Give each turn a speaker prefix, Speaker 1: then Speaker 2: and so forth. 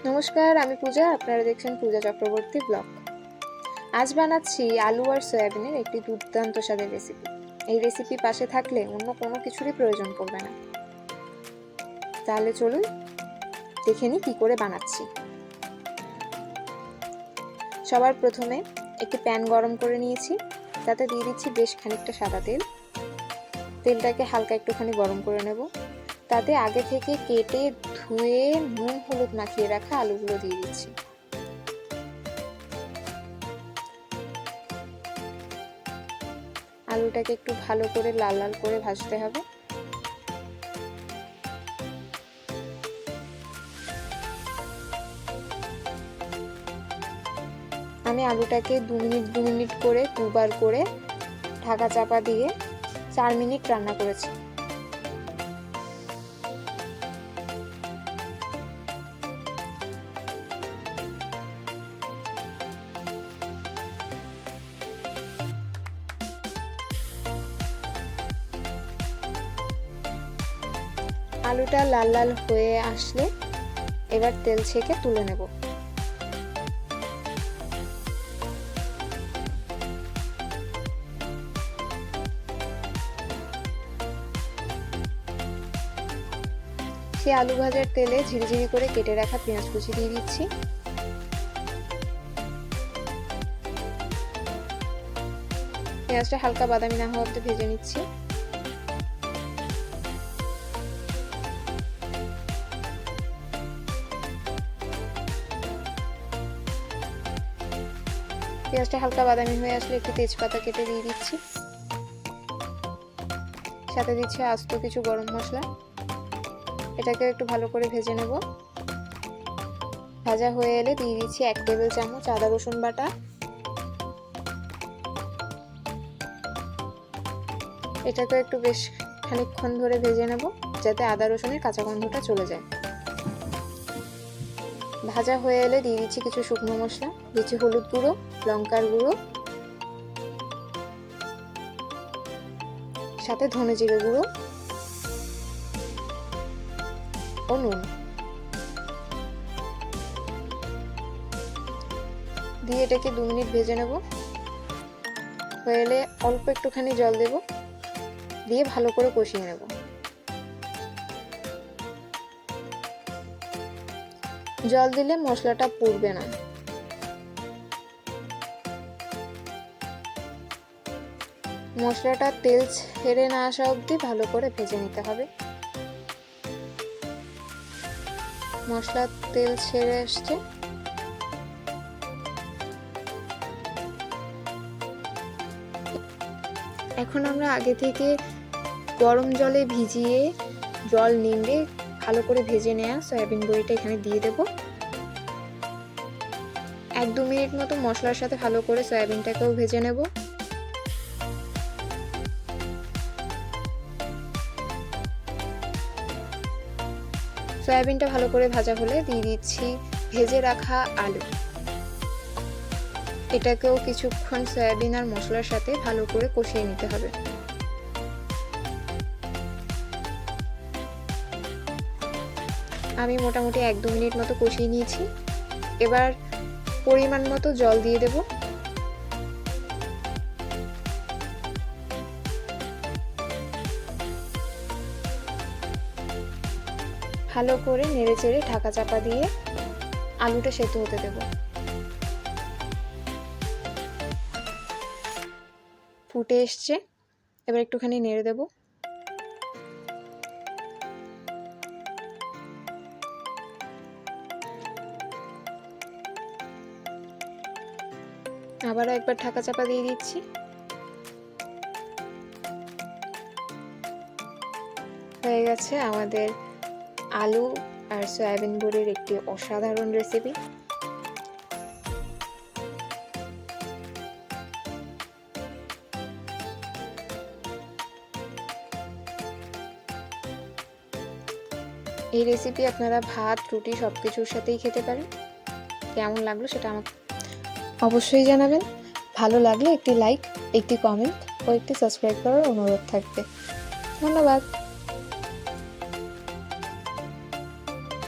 Speaker 1: নমস্কার, আমি পূজা। আপনারা দেখছেন পূজা চক্রবর্তী ব্লগ। আজ বানাচ্ছি আলু আর সয়াবিনের একটি দুর্দান্ত স্বাদের রেসিপি। এই রেসিপি পাশে থাকলে অন্য কোনো কিছুরই প্রয়োজন পড়বে না। তাহলে চলুন দেখে নিই কী করে বানাচ্ছি। সবার প্রথমে একটি প্যান গরম করে নিয়েছি, তাতে দিয়ে দিচ্ছি বেশ খানিকটা সাদা তেল। তেলটাকে হালকা একটুখানি গরম করে নেব। তাতে আগে থেকে কেটে ধুয়ে নুন হলুদ মাখিয়ে রাখা আলুগুলো দিয়ে দিচ্ছি। আলুটাকে একটু ভালো করে লাল লাল করে ভাজতে হবে। আমি আলুটাকে 2 মিনিট করে দুবার করে ঢাকা চাপা দিয়ে 4 মিনিট রান্না করেছি। আলুটা লাল লাল হয়ে আসলে এবার তেল ছেঁকে তুলে নেব। সেই আলু ভাজার তেলে ঝিরিঝিরি করে কেটে রাখা পেঁয়াজ কুচি দিয়ে দিচ্ছি। পেঁয়াজটা হালকা বাদামি না হওয়া অবধি ভেজে নিচ্ছি। পেঁয়াজটা হালকা বাদামি হয়ে আসলে একটি তেজপাতা কেটে দিয়ে দিচ্ছি। সাথে দিচ্ছি আস্ত কিছু গরম মশলা। এটাকে একটু ভালো করে ভেজে নেব। ভাজা হয়ে এলে দিয়ে দিচ্ছি 1 টেবিল চামচ আদা রসুন বাটা। এটাকে একটু বেশ খানিকক্ষণ ধরে ভেজে নেব, যাতে আদা রসুনের কাঁচা গন্ধটা চলে যায়। ভাজা হয়ে এলে দিয়ে দিচ্ছি কিছু শুকনো মশলা। দিচ্ছি হলুদ গুঁড়ো, লঙ্কার গুঁড়ো, সাথে ধনে জিরে গুঁড়ো ও নুন দিয়ে এটাকে 2 মিনিট ভেজে নেব। হয়ে এলে অল্প একটুখানি জল দেব, দিয়ে ভালো করে কষিয়ে নেব। জল দিলে মশলাটা পুড়বে না। মশলাটা তেল ছেড়ে না আসা অবধি ভালো করে ভেজে নিতে হবে। মশলা তেল ছেড়ে আসছে। এখন আমরা আগে থেকে গরম জলে ভিজিয়ে জল নিংড়ে ভালো করে ভেজে নেওয়া সয়াবিন বড়িটা এখানে দিয়ে দেব। 1-2 মিনিট মতো মশলার সাথে ভালো করে সয়াবিনটাকেও ভেজে নেব। সয়াবিনটা ভালো করে ভাজা হলে দিয়ে দিচ্ছি ভেজে রাখা আলু। এটাকেও কিছুক্ষণ সয়াবিন আর মশলার সাথে ভালো করে কষিয়ে নিতে হবে। আমি মোটামুটি 1-2 মিনিট মতো কষিয়ে নিয়েছি। এবার পরিমাণ মতো জল দিয়ে দেব। ভালো করে নেড়েচেড়ে ঢাকা চাপা দিয়ে আলুটা সেদ্ধ হতে দেব। ফুটে এসছে, এবার একটুখানি নেড়ে দেব। আবারও একবার ঢাকা চাপা দিয়ে দিচ্ছি। হয়ে গেছে আমাদের আলু আর সয়াবিন বড়ির একটি অসাধারণ রেসিপি। এই রেসিপি আপনারা ভাত, রুটি সব কিছুর সাথেই খেতে পারেন। কেমন লাগলো সেটা আমাকে অবশ্যই জানাবেন। ভালো লাগলে একটি লাইক, একটি কমেন্ট ও একটি সাবস্ক্রাইব করার অনুরোধ থাকবে। ধন্যবাদ।